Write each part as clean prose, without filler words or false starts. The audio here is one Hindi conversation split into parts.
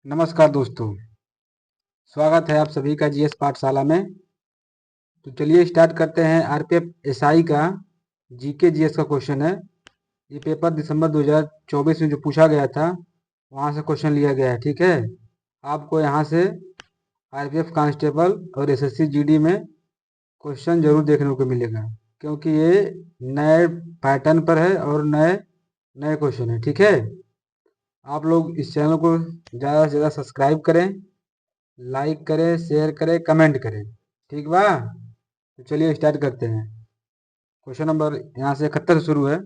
नमस्कार दोस्तों, स्वागत है आप सभी का जीएस पाठशाला में। तो चलिए स्टार्ट करते हैं। आरपीएफ एसआई का जीके जीएस का क्वेश्चन है। ये पेपर दिसंबर 2024 में जो पूछा गया था वहाँ से क्वेश्चन लिया गया है। ठीक है, आपको यहाँ से आरपीएफ कांस्टेबल और एसएससी जीडी में क्वेश्चन जरूर देखने को मिलेगा, क्योंकि ये नए पैटर्न पर है और नए नए क्वेश्चन है। ठीक है, आप लोग इस चैनल को ज़्यादा से ज़्यादा सब्सक्राइब करें, लाइक करें, शेयर करें, कमेंट करें। ठीक बा, तो चलिए स्टार्ट करते हैं। क्वेश्चन नंबर यहाँ से 71 से शुरू है।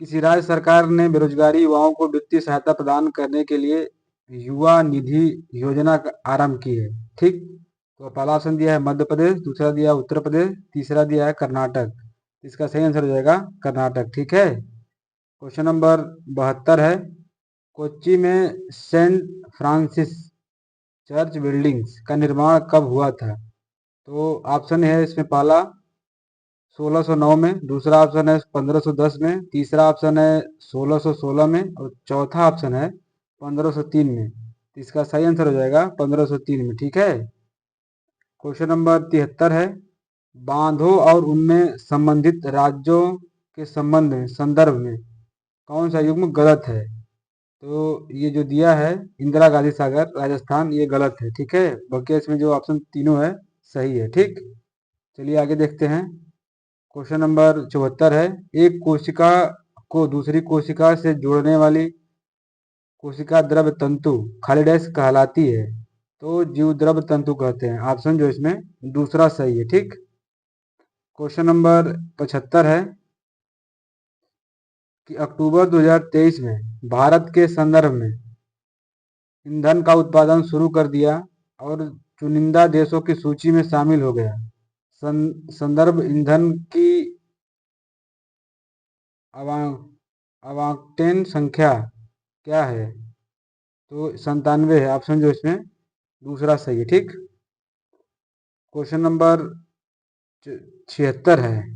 किसी राज्य सरकार ने बेरोजगारी युवाओं को वित्तीय सहायता प्रदान करने के लिए युवा निधि योजना का आरंभ की है। ठीक, तो पहला ऑप्शन दिया है मध्य प्रदेश, दूसरा दिया है उत्तर प्रदेश, तीसरा दिया है कर्नाटक। इसका सही आंसर हो जाएगा कर्नाटक। ठीक है, क्वेश्चन नंबर 72 है। कोच्चि में सेंट फ्रांसिस चर्च बिल्डिंग्स का निर्माण कब हुआ था? तो ऑप्शन है इसमें पहला 1609 में, दूसरा ऑप्शन है 1510 में, तीसरा ऑप्शन है 1616 में और चौथा ऑप्शन है 1503 में। इसका सही आंसर हो जाएगा 1503 में। ठीक है, क्वेश्चन नंबर 73 है। बांधों और उनमें संबंधित राज्यों के संदर्भ में कौन सा युग्म गलत है? तो ये जो दिया है इंदिरा गांधी सागर राजस्थान, ये गलत है। ठीक है, बाकी इसमें जो ऑप्शन तीनों है सही है। ठीक, चलिए आगे देखते हैं। क्वेश्चन नंबर 74 है। एक कोशिका को दूसरी कोशिका से जोड़ने वाली कोशिका द्रव तंतु खाली डैश कहलाती है? तो जीव द्रव तंतु कहते हैं। ऑप्शन जो इसमें दूसरा सही है। ठीक, क्वेश्चन नंबर 75 है कि अक्टूबर 2023 में भारत के संदर्भ में ईंधन का उत्पादन शुरू कर दिया और चुनिंदा देशों की सूची में शामिल हो गया। संदर्भ ईंधन की आवंटन संख्या क्या है? तो 97 है। ऑप्शन जो इसमें दूसरा सही है। ठीक, क्वेश्चन नंबर 76 है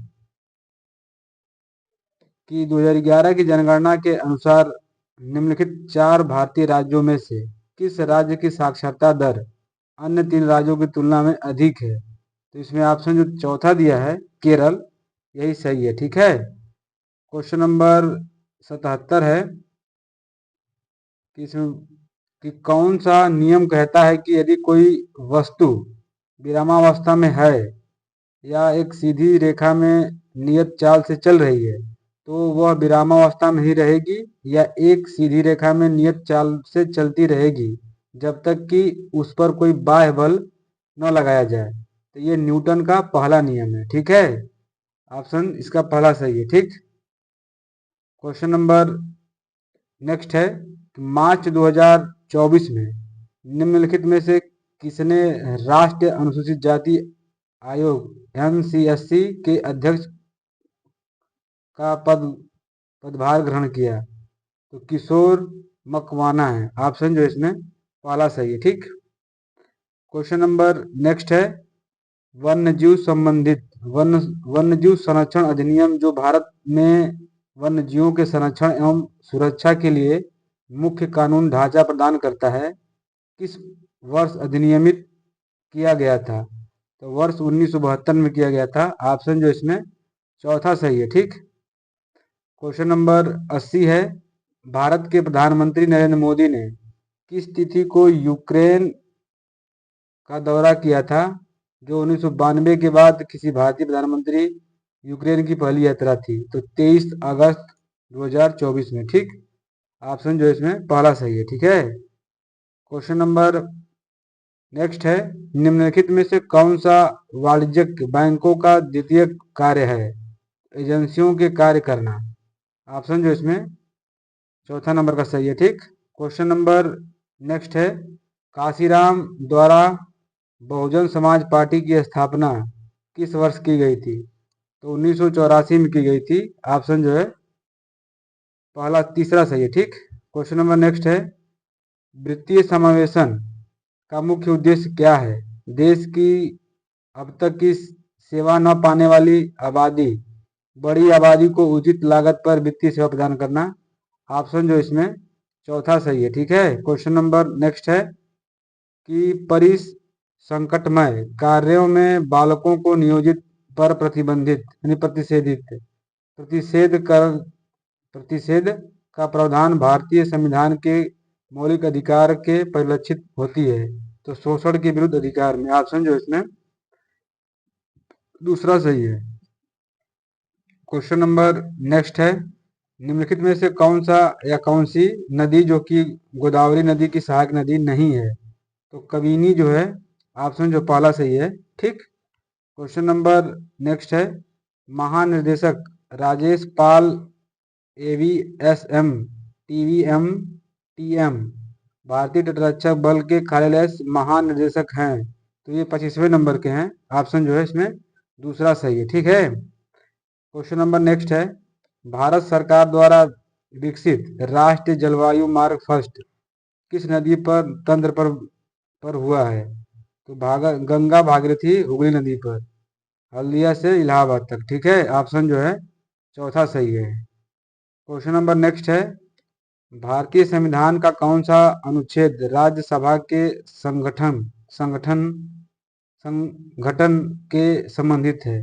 कि 2011 की जनगणना के अनुसार निम्नलिखित 4 भारतीय राज्यों में से किस राज्य की साक्षरता दर अन्य 3 राज्यों की तुलना में अधिक है? तो इसमें ऑप्शन जो चौथा दिया है केरल, यही सही है। ठीक है, क्वेश्चन नंबर 77 है कि इसमें कि कौन सा नियम कहता है कि यदि कोई वस्तु विरामावस्था में है या एक सीधी रेखा में नियत चाल से चल रही है तो वह विरामावस्था में ही रहेगी या एक सीधी रेखा में नियत चाल से चलती रहेगी जब तक कि उस पर कोई बाह्य बल न लगाया जाए? तो ये न्यूटन का पहला नियम है। ठीक है, ऑप्शन इसका पहला सही है। ठीक, क्वेश्चन नंबर नेक्स्ट है कि मार्च 2024 में निम्नलिखित में से किसने राष्ट्रीय अनुसूचित जाति आयोग एनसीएससी के अध्यक्ष का पदभार ग्रहण किया? तो किशोर मकवाना है। ऑप्शन जो इसमें पहला सही है। ठीक, क्वेश्चन नंबर नेक्स्ट है वन्यजीव संबंधित वन्यजीव संरक्षण अधिनियम जो भारत में वन्यजीवों के संरक्षण एवं सुरक्षा के लिए मुख्य कानून ढांचा प्रदान करता है, किस वर्ष अधिनियमित किया गया था? तो वर्ष 1972 में किया गया था। ऑप्शन जो इसमें चौथा सही है। ठीक, क्वेश्चन नंबर 80 है। भारत के प्रधानमंत्री नरेंद्र मोदी ने किस तिथि को यूक्रेन का दौरा किया था? जो 1992 के बाद किसी भारतीय प्रधानमंत्री यूक्रेन की पहली यात्रा थी, तो 23 अगस्त 2024 में। ठीक, ऑप्शन जो इसमें पहला सही है। ठीक है, क्वेश्चन नंबर नेक्स्ट है निम्नलिखित में से कौन सा वाणिज्यिक बैंकों का द्वितीय कार्य है? एजेंसियों के कार्य करना। ऑप्शन जो इसमें चौथा नंबर का सही है। ठीक, क्वेश्चन नंबर नेक्स्ट है काशीराम द्वारा बहुजन समाज पार्टी की स्थापना किस वर्ष की गई थी? तो 1984 में की गई थी। ऑप्शन जो है पहला तीसरा सही है। ठीक, क्वेश्चन नंबर नेक्स्ट है वित्तीय समावेशन का मुख्य उद्देश्य क्या है? देश की अब तक की सेवा न पाने वाली आबादी बड़ी आबादी को उचित लागत पर वित्तीय सेवा प्रदान करना। ऑप्शन जो इसमें चौथा सही है। ठीक है, क्वेश्चन नंबर नेक्स्ट है कि परिसंकटमय कार्यों में बालकों को नियोजित पर प्रतिबंधित यानी प्रतिषेध कर प्रतिषेध का प्रावधान भारतीय संविधान के मौलिक अधिकार के परिलक्षित होती है। तो शोषण के विरुद्ध अधिकार में ऑप्शन जो इसमें दूसरा सही है। क्वेश्चन नंबर नेक्स्ट है, निम्नलिखित में से कौन सा या कौन सी नदी जो कि गोदावरी नदी की सहायक नदी नहीं है? तो कबिनी जो है ऑप्शन जो पहला सही है। ठीक, क्वेश्चन नंबर नेक्स्ट है, महानिर्देशक राजेश पाल एवीएसएम टीवीएम टीएम भारतीय तटरक्षक बल के कार्यालय महानिर्देशक हैं। तो ये 25वें नंबर के हैं। ऑप्शन जो है इसमें दूसरा सही है। ठीक है, क्वेश्चन नंबर नेक्स्ट है, भारत सरकार द्वारा विकसित राष्ट्रीय जलवायु मार्ग फर्स्ट किस नदी पर तंत्र पर हुआ है? तो गंगा भागीरथी हुगली नदी पर, हल्दिया से इलाहाबाद तक। ठीक है, ऑप्शन जो है चौथा सही है। क्वेश्चन नंबर नेक्स्ट है, भारतीय संविधान का कौन सा अनुच्छेद राज्यसभा के संगठन संगठन के संबंधित है?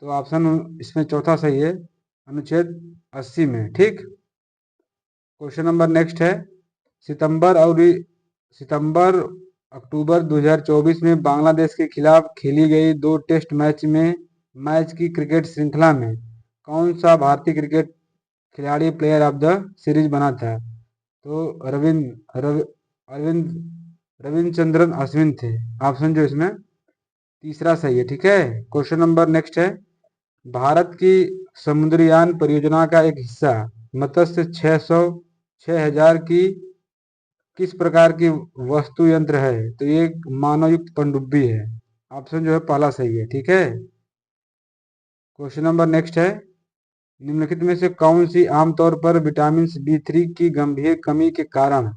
तो ऑप्शन इसमें चौथा सही है, अनुच्छेद 80 में। ठीक, क्वेश्चन नंबर नेक्स्ट है, सितंबर अक्टूबर 2024 में बांग्लादेश के खिलाफ खेली गई 2 टेस्ट मैच की क्रिकेट श्रृंखला में कौन सा भारतीय क्रिकेट खिलाड़ी प्लेयर ऑफ द सीरीज बना था? तो अरविंद रविचंद्रन अश्विन थे। ऑप्शन जो इसमें तीसरा सही है। ठीक है, क्वेश्चन नंबर नेक्स्ट है, भारत की समुद्रयान परियोजना का एक हिस्सा मत्स्य 6000 की किस प्रकार की वस्तु यंत्र है? तो ये एक मानवयुक्त पनडुब्बी है। ऑप्शन जो है पहला सही है। ठीक है, क्वेश्चन नंबर नेक्स्ट है, निम्नलिखित में से कौन सी आमतौर पर विटामिन B3 की गंभीर कमी के कारण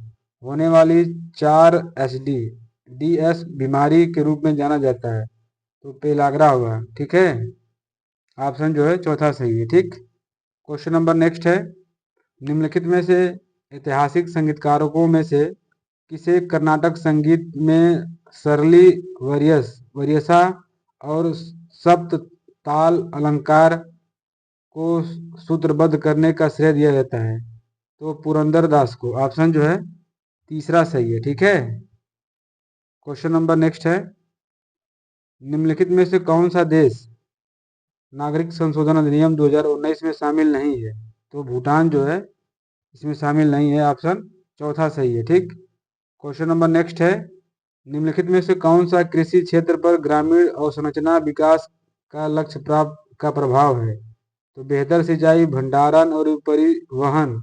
होने वाली 4SD बीमारी के रूप में जाना जाता है? तो पेलाग्रा होगा। ठीक है, ऑप्शन जो है चौथा सही है। ठीक, क्वेश्चन नंबर नेक्स्ट है, निम्नलिखित में से ऐतिहासिक संगीतकारों में से किसे कर्नाटक संगीत में सरली वरियसा और सप्त ताल अलंकार को सूत्रबद्ध करने का श्रेय दिया जाता है? तो पुरंदर दास को। ऑप्शन जो है तीसरा सही है। ठीक है, क्वेश्चन नंबर नेक्स्ट है, निम्नलिखित में से कौन सा देश नागरिक संशोधन अधिनियम 2019 में शामिल नहीं है? तो भूटान जो है इसमें शामिल नहीं है। ऑप्शन चौथा सही है। ठीक, क्वेश्चन नंबर नेक्स्ट है, निम्नलिखित में से कौन सा कृषि क्षेत्र पर ग्रामीण अवसंरचना विकास का लक्ष्य प्राप्त का प्रभाव है? तो बेहतर सिंचाई, भंडारण और परिवहन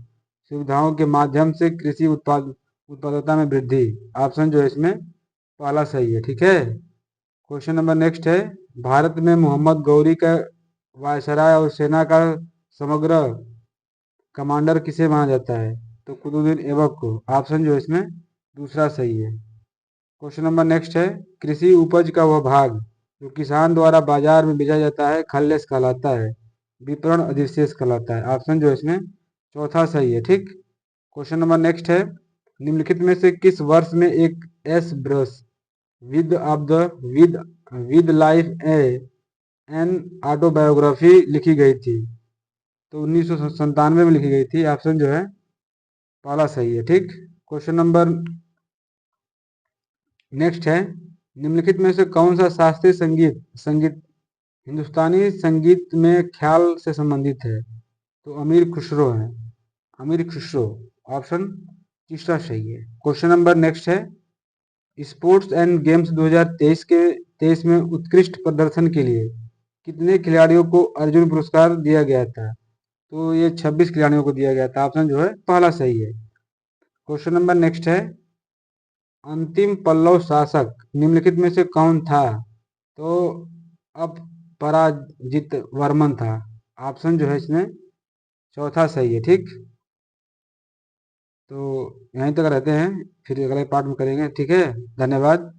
सुविधाओं के माध्यम से कृषि उत्पादकता में वृद्धि। ऑप्शन जो है इसमें पहला सही है। ठीक है, क्वेश्चन नंबर नेक्स्ट है, भारत में मोहम्मद गौरी का वायसराय और सेना का समग्र कमांडर किसे माना जाता है? तो कुतुबुद्दीन ऐबक को। ऑप्शन जो है इसमें दूसरा सही है। क्वेश्चन नंबर नेक्स्ट है, कृषि उपज का वह भाग जो किसान द्वारा बाजार में बेचा जाता है खल्लेस कहलाता है, विपणन अधिशेष कहलाता है? ऑप्शन जो है इसमें चौथा सही है। ठीक, क्वेश्चन नंबर नेक्स्ट है, निम्नलिखित में से किस वर्ष में एक S brush with of the with life an autobiography लिखी गई थी? तो 1997 में लिखी गई थी। ऑप्शन जो है पहला सही है। ठीक, क्वेश्चन नंबर नेक्स्ट है, निम्नलिखित में से कौन सा शास्त्रीय संगीत हिंदुस्तानी संगीत में ख्याल से संबंधित है? तो अमीर खुसरो है, अमीर खुसरो। ऑप्शन तीसरा सही है। क्वेश्चन नंबर नेक्स्ट है, स्पोर्ट्स एंड गेम्स 2023 में उत्कृष्ट प्रदर्शन के लिए कितने खिलाड़ियों को अर्जुन पुरस्कार दिया गया था? तो ये 26 खिलाड़ियों को दिया गया था। ऑप्शन जो है पहला सही है। क्वेश्चन नंबर नेक्स्ट है, अंतिम पल्लव शासक निम्नलिखित में से कौन था? तो अब पराजित वर्मन था। ऑप्शन जो है इसमें चौथा सही है। ठीक, तो यहीं तक रहते हैं, फिर अगले पार्ट में करेंगे। ठीक है, धन्यवाद।